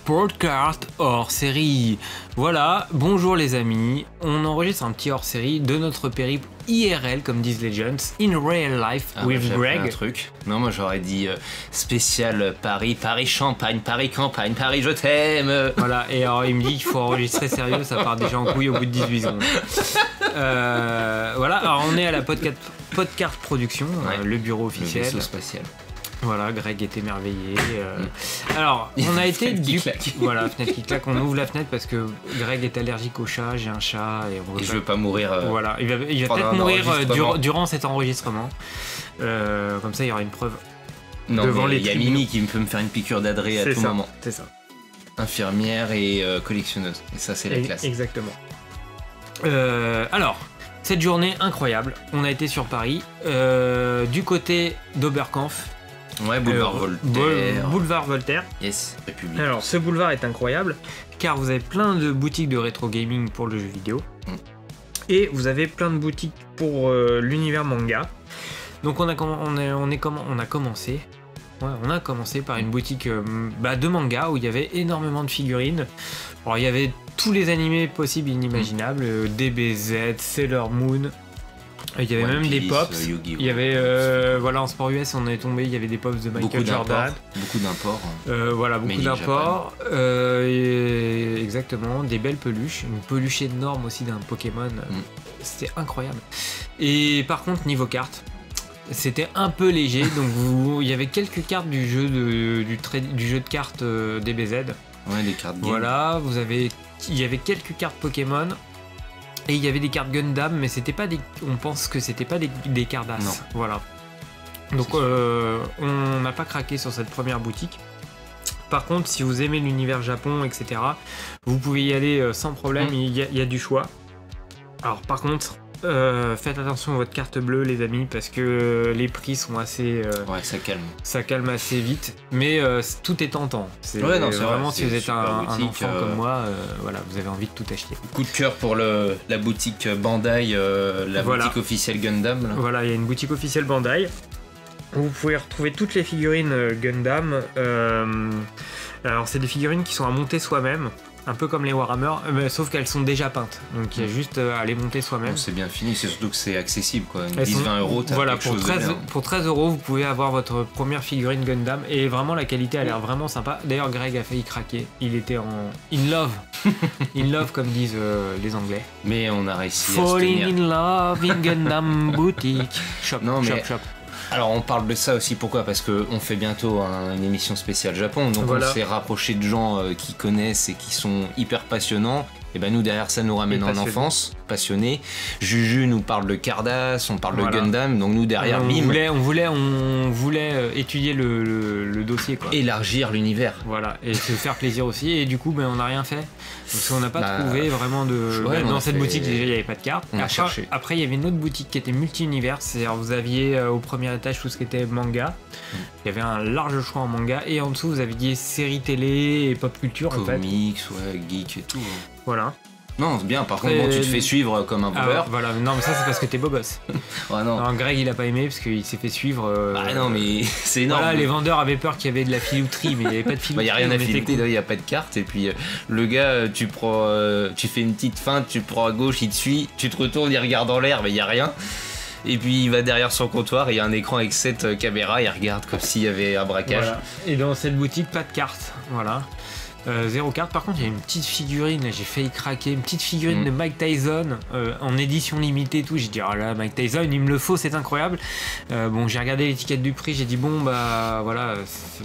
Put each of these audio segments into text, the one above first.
podcast hors série. Voilà, bonjour les amis, on enregistre un petit hors série de notre périple IRL, comme disent les jeunes, in real life with Greg. Un truc. Non, moi j'aurais dit spécial Paris, Paris Champagne, Paris Campagne, Paris je t'aime. Voilà, et alors il me dit qu'il faut enregistrer sérieux, ça part déjà en couille au bout de 18 secondes. Voilà, alors on est à la podcast production, le bureau officiel. Le vaisseau spatial. Voilà, Greg est émerveillé. Alors, on a été voilà, fenêtre qui claque. On ouvre la fenêtre parce que Greg est allergique au chat. J'ai un chat et je veux pas mourir. Voilà, il va peut-être mourir durant cet enregistrement. Comme ça, il y aura une preuve. Non, devant mais il y a Mimi qui peut me faire une piqûre d'adré à tout moment. C'est ça. Infirmière et collectionneuse. Et ça, c'est la classe. Exactement. Alors. Cette journée incroyable, on a été sur Paris, du côté d'Oberkampf. Ouais, boulevard Voltaire. Boulevard Voltaire. Yes, République. Alors, ce boulevard est incroyable, car vous avez plein de boutiques de rétro gaming pour le jeu vidéo. Et vous avez plein de boutiques pour l'univers manga. Donc, on a commencé par une boutique de manga où il y avait énormément de figurines. Alors, il y avait tous les animés possibles et inimaginables, DBZ, Sailor Moon. Il y avait même des pops. Il y avait en sport US on est tombé, il y avait des pops de Michael Jordan. Beaucoup d'imports. Beaucoup d'imports. Exactement, des belles peluches, une peluche énorme aussi d'un Pokémon. C'était incroyable. Et par contre niveau cartes, c'était un peu léger, donc il y avait quelques cartes du jeu du jeu de cartes DBZ. Ouais, des cartes game. Voilà, il y avait quelques cartes Pokémon. Et il y avait des cartes Gundam, mais c'était pas on pense que c'était pas des cartes As. Non. Voilà. Donc on n'a pas craqué sur cette première boutique. Par contre, si vous aimez l'univers Japon, etc., vous pouvez y aller sans problème, il y a du choix. Alors par contre, faites attention à votre carte bleue les amis, parce que les prix sont assez... ouais, ça calme. Ça calme assez vite, mais tout est tentant. C'est vraiment si vous êtes un enfant comme moi, voilà, vous avez envie de tout acheter. Coup de cœur pour la boutique Bandai, boutique officielle Gundam. Là. Voilà, il y a une boutique officielle Bandai. Vous pouvez retrouver toutes les figurines Gundam. Alors c'est des figurines qui sont à monter soi-même. Un peu comme les Warhammer, sauf qu'elles sont déjà peintes. Donc il y a juste à les monter soi-même. C'est bien fini, c'est surtout que c'est accessible. 10-20 euros, t'as voilà, quelque chose de bien. Pour 13 euros, vous pouvez avoir votre première figurine Gundam. Et vraiment, la qualité a l'air vraiment sympa. D'ailleurs, Greg a failli craquer. Il était in love. In love, comme disent les Anglais. Mais on a réussi à se tenir. Falling in love in Gundam boutique. Shop. Alors on parle de ça aussi, pourquoi ? Parce qu'on fait bientôt une émission spéciale Japon, donc voilà. On s'est rapproché de gens qui connaissent et qui sont hyper passionnants. Et ben nous derrière ça nous ramène en enfance, passionnés. Juju nous parle de Cardass, on parle de Gundam, donc nous derrière on voulait étudier le dossier quoi. Élargir l'univers. Voilà, et se faire plaisir aussi, et du coup on n'a rien fait. Parce qu'on n'a pas trouvé vraiment de... dans cette boutique déjà il n'y avait pas de carte. Après il y avait une autre boutique qui était multi-univers, c'est-à-dire vous aviez au premier étage tout ce qui était manga. Il y avait un large choix en manga, et en dessous vous aviez séries télé et pop culture en fait. Comics, geek et tout. Voilà. Non, c'est bien, par contre, tu te fais suivre comme un voleur. Voilà, non, mais ça, c'est parce que t'es beau gosse. Non. Alors, Greg, il a pas aimé parce qu'il s'est fait suivre. Non, mais c'est énorme. Voilà, les vendeurs avaient peur qu'il y avait de la filouterie, mais il n'y avait pas de filouterie. Il n'y a rien à filouter, il n'y a pas de carte. Et puis, le gars, tu fais une petite feinte, tu prends à gauche, il te suit, tu te retournes, il regarde en l'air, mais il n'y a rien. Et puis, il va derrière son comptoir et il y a un écran avec 7 caméras, il regarde comme s'il y avait un braquage. Voilà. Et dans cette boutique, pas de carte. Voilà. 0 carte. Par contre, il y a une petite figurine, j'ai failli craquer, une petite figurine de Mike Tyson en édition limitée et tout. J'ai dit, oh là, Mike Tyson, il me le faut, c'est incroyable. J'ai regardé l'étiquette du prix, j'ai dit, voilà,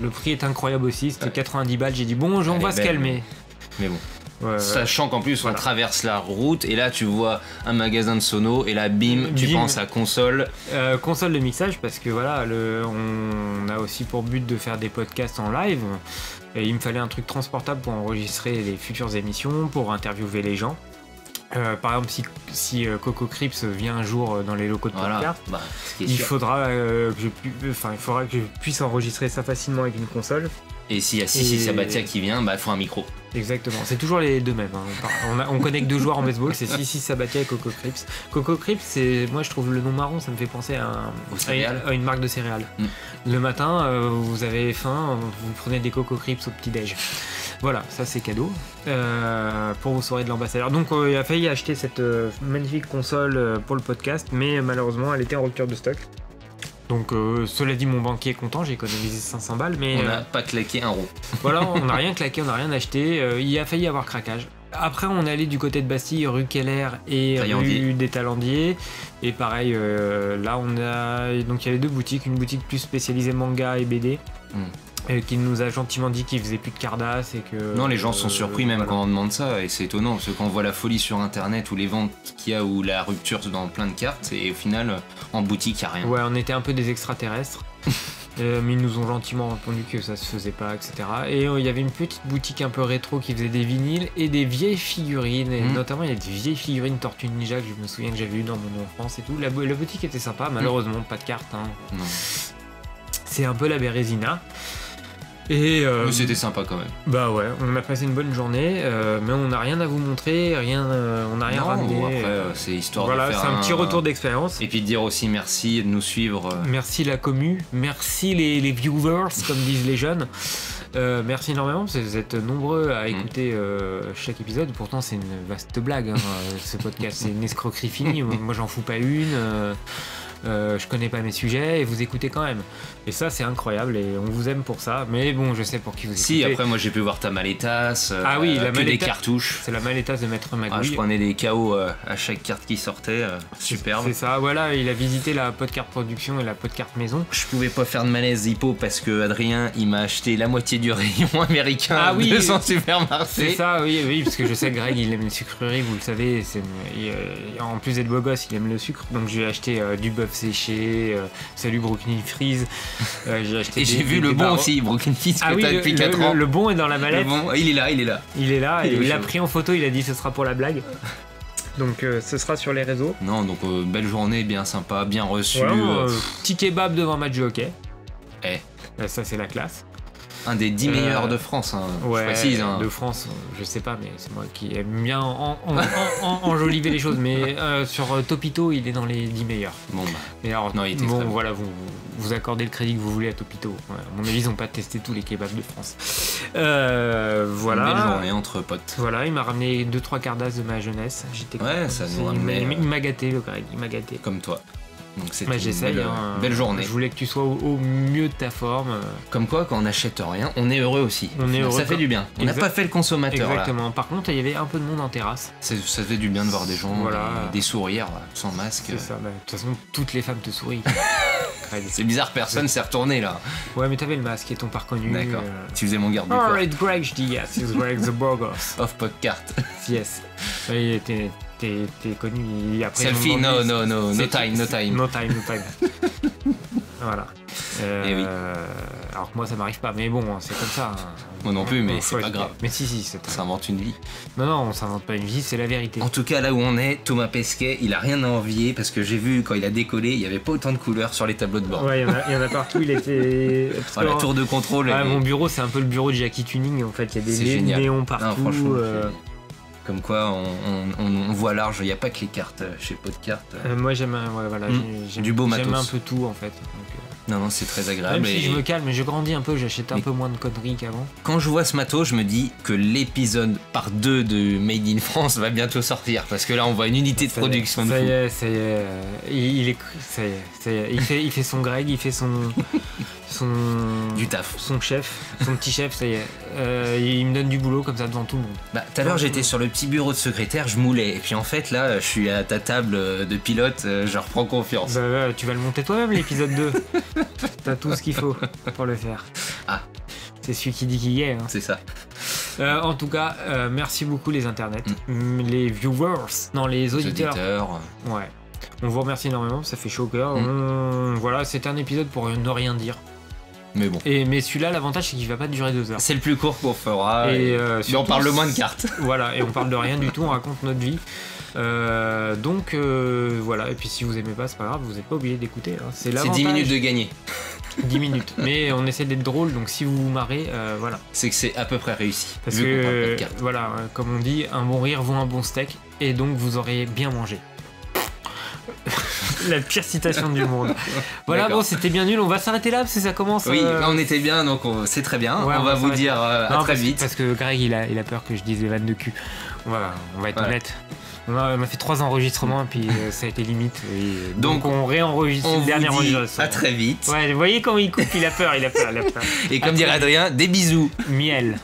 le prix est incroyable aussi, c'était 90 balles. J'ai dit, on va se calmer. Mais bon. Sachant qu'en plus on traverse la route et là tu vois un magasin de sono et là bim. Tu penses à console de mixage, parce que voilà on a aussi pour but de faire des podcasts en live et il me fallait un truc transportable pour enregistrer les futures émissions, pour interviewer les gens. Par exemple, si Coco Crips vient un jour dans les locaux de podcast, il faudra que je puisse enregistrer ça facilement avec une console. Et s'il y a Sissi Sabatia qui vient, il faut un micro. Exactement, c'est toujours les deux mêmes. On connecte deux joueurs en baseball, c'est Sissi Sabatia et Coco Crips. Coco Crips, moi je trouve le nom marron, ça me fait penser à une marque de céréales. Le matin, vous avez faim, vous prenez des Coco Crips au petit-déj. Voilà, ça c'est cadeau pour vos soirées de l'ambassadeur. Donc il a failli acheter cette magnifique console pour le podcast, mais malheureusement elle était en rupture de stock. Donc cela dit, mon banquier est content, j'ai économisé 500 balles, mais... On n'a pas claqué un rond. Voilà, on n'a rien claqué, on n'a rien acheté, il a failli avoir craquage. Après on est allé du côté de Bastille, rue Keller et rue des Taillandiers. Et pareil, là on a... Donc il y avait deux boutiques, une boutique plus spécialisée manga et BD. Qui nous a gentiment dit qu'il faisait plus de Cardass et que... Non, les gens sont surpris même quand on demande ça, et c'est étonnant, parce que quand on voit la folie sur internet ou les ventes qu'il y a ou la rupture dans plein de cartes, et au final, en boutique, il n'y a rien. Ouais, on était un peu des extraterrestres, mais ils nous ont gentiment répondu que ça se faisait pas, etc. Et il y avait une petite boutique un peu rétro qui faisait des vinyles et des vieilles figurines, et notamment il y a des vieilles figurines Tortue Ninja que je me souviens que j'avais eu dans mon enfance et tout. La boutique était sympa, malheureusement, pas de cartes. Hein. Non. C'est un peu la Bérésina. Et mais c'était sympa quand même. Bah ouais, on a passé une bonne journée, mais on n'a rien à vous montrer, on n'a rien ramené. Bon, après, c'est histoire de faire c'est un petit retour d'expérience. Et puis de dire aussi merci de nous suivre. Merci la commu, merci les viewers, comme disent les jeunes. Merci énormément, parce que vous êtes nombreux à écouter chaque épisode. Pourtant, c'est une vaste blague, hein, ce podcast. C'est une escroquerie finie. Moi, j'en fous pas une. Je connais pas mes sujets et vous écoutez quand même. Et ça, c'est incroyable et on vous aime pour ça. Mais bon, je sais pour qui vous écoutez. Si, après, moi j'ai pu voir ta maletasse. Ah oui, la des cartouches. C'est la maletasse de Maître Magouille. Ah, je prenais des KO à chaque carte qui sortait. Superbe. C'est ça, voilà, il a visité la Podcart Production et la Podcart Maison. Je pouvais pas faire de malaise hippo parce que Adrien, il m'a acheté la moitié du rayon américain de son supermarché. C'est ça, oui, parce que je sais que Greg, il aime les sucreries, vous le savez. En plus d'être beau gosse, il aime le sucre. Donc j'ai acheté du bœuf séché, salut Brooklyn Freeze. J'ai acheté et j'ai vu le bon aussi, Brooklyn Freeze, que t'as depuis 4 ans. Le bon est dans la mallette. Bon, il est là. Il est là, et il l'a pris en photo, il a dit ce sera pour la blague. Donc ce sera sur les réseaux. Non, donc belle journée, bien sympa, bien reçu. Voilà, petit kebab devant match de hockey. Ça c'est la classe. Un des 10 meilleurs de France, hein, ouais, je précise. Hein. De France, je sais pas, mais c'est moi qui aime bien enjoliver les choses. Mais sur Topito, il est dans les 10 meilleurs. Bon, bah. Et alors, non, il était bon, voilà, vous accordez le crédit que vous voulez à Topito. Ouais, à mon avis, ils n'ont pas testé tous les kebabs de France. Voilà. Une belle journée entre potes. Voilà, il m'a ramené 2-3 Cardass de ma jeunesse. J'étais ouais, ça nous ramenait. Il m'a gâté, le Greg, il m'a gâté. Comme toi. Donc c'est j'essaye, belle journée. Je voulais que tu sois au mieux de ta forme. Comme quoi, quand on n'achète rien, on est heureux aussi. Ça fait du bien. On n'a pas fait le consommateur. Exactement. Là. Par contre, il y avait un peu de monde en terrasse. Ça fait du bien de voir des gens, des sourires sans masque. C'est ça. De toute façon, toutes les femmes te sourient. C'est bizarre, personne s'est retourné là. Ouais, mais t'avais le masque et ton pas reconnu. D'accord. Tu faisais mon garde du corps. Alright, Greg, je dis yes. It's Greg the Burgos. Off Podcart. Yes. Oui, t'es connu. Après, selfie, no time. Voilà. Et oui. Alors que moi ça m'arrive pas, mais bon, c'est comme ça. Moi non plus, mais c'est pas grave. Mais si, ça invente une vie. Non, on s'invente pas une vie, c'est la vérité. En tout cas, là où on est, Thomas Pesquet, il a rien à envier parce que j'ai vu quand il a décollé, il y avait pas autant de couleurs sur les tableaux de bord. Ouais, il y en a partout. Il était. La tour de contrôle. Mon bureau, c'est un peu le bureau de Jackie Tuning. En fait, il y a des néons partout. Non, comme quoi, on voit large. Il n'y a pas que les cartes chez Podcart. Moi, j'aime du beau matos. J'aime un peu tout en fait. Donc, non, c'est très agréable. Même si je me calme, je grandis un peu, j'achète un peu moins de conneries qu'avant. Quand je vois ce matos, je me dis que l'épisode par 2 de Made in France va bientôt sortir. Parce que là, on voit une unité de production. Ça y est. Il fait son Greg, il fait son du taf. Son petit chef, ça y est. Il me donne du boulot comme ça devant tout le monde. Tout à l'heure, j'étais sur le petit bureau de secrétaire, je moulais. Et puis en fait, là, je suis à ta table de pilote, je reprends confiance. Tu vas le monter toi-même, l'épisode 2. T'as tout ce qu'il faut pour le faire. Ah. C'est celui qui dit qu'il y est. Hein. C'est ça. En tout cas, merci beaucoup les internets, les viewers, les auditeurs. Ouais. On vous remercie énormément, ça fait chaud au cœur. Voilà, c'était un épisode pour ne rien dire. Mais bon. Mais celui-là, l'avantage, c'est qu'il va pas durer 2 heures. C'est le plus court qu'on fera. Mais on parle le moins de cartes. Voilà, et on parle de rien du tout, on raconte notre vie. Donc voilà, et puis si vous aimez pas, c'est pas grave, vous n'êtes pas obligé d'écouter. Hein. C'est 10 minutes de gagner. 10 minutes. Mais on essaie d'être drôle, donc si vous vous marrez, voilà. C'est que c'est à peu près réussi. Parce que, voilà, comme on dit, un bon rire vaut un bon steak, et donc vous aurez bien mangé. La pire citation du monde. Voilà, bon, c'était bien nul. On va s'arrêter là parce que ça commence. Oui, là on était bien, donc c'est très bien. Ouais, on va vous dire à très vite. Parce que Greg, il a peur que je dise des vannes de cul. On va être honnête. On m'a fait 3 enregistrements et puis ça a été limite. Et donc on réenregistre le dernier enregistrement. À très vite. Ouais, vous voyez comment il coupe, il a peur. Et comme dirait Adrien, des bisous. Miel.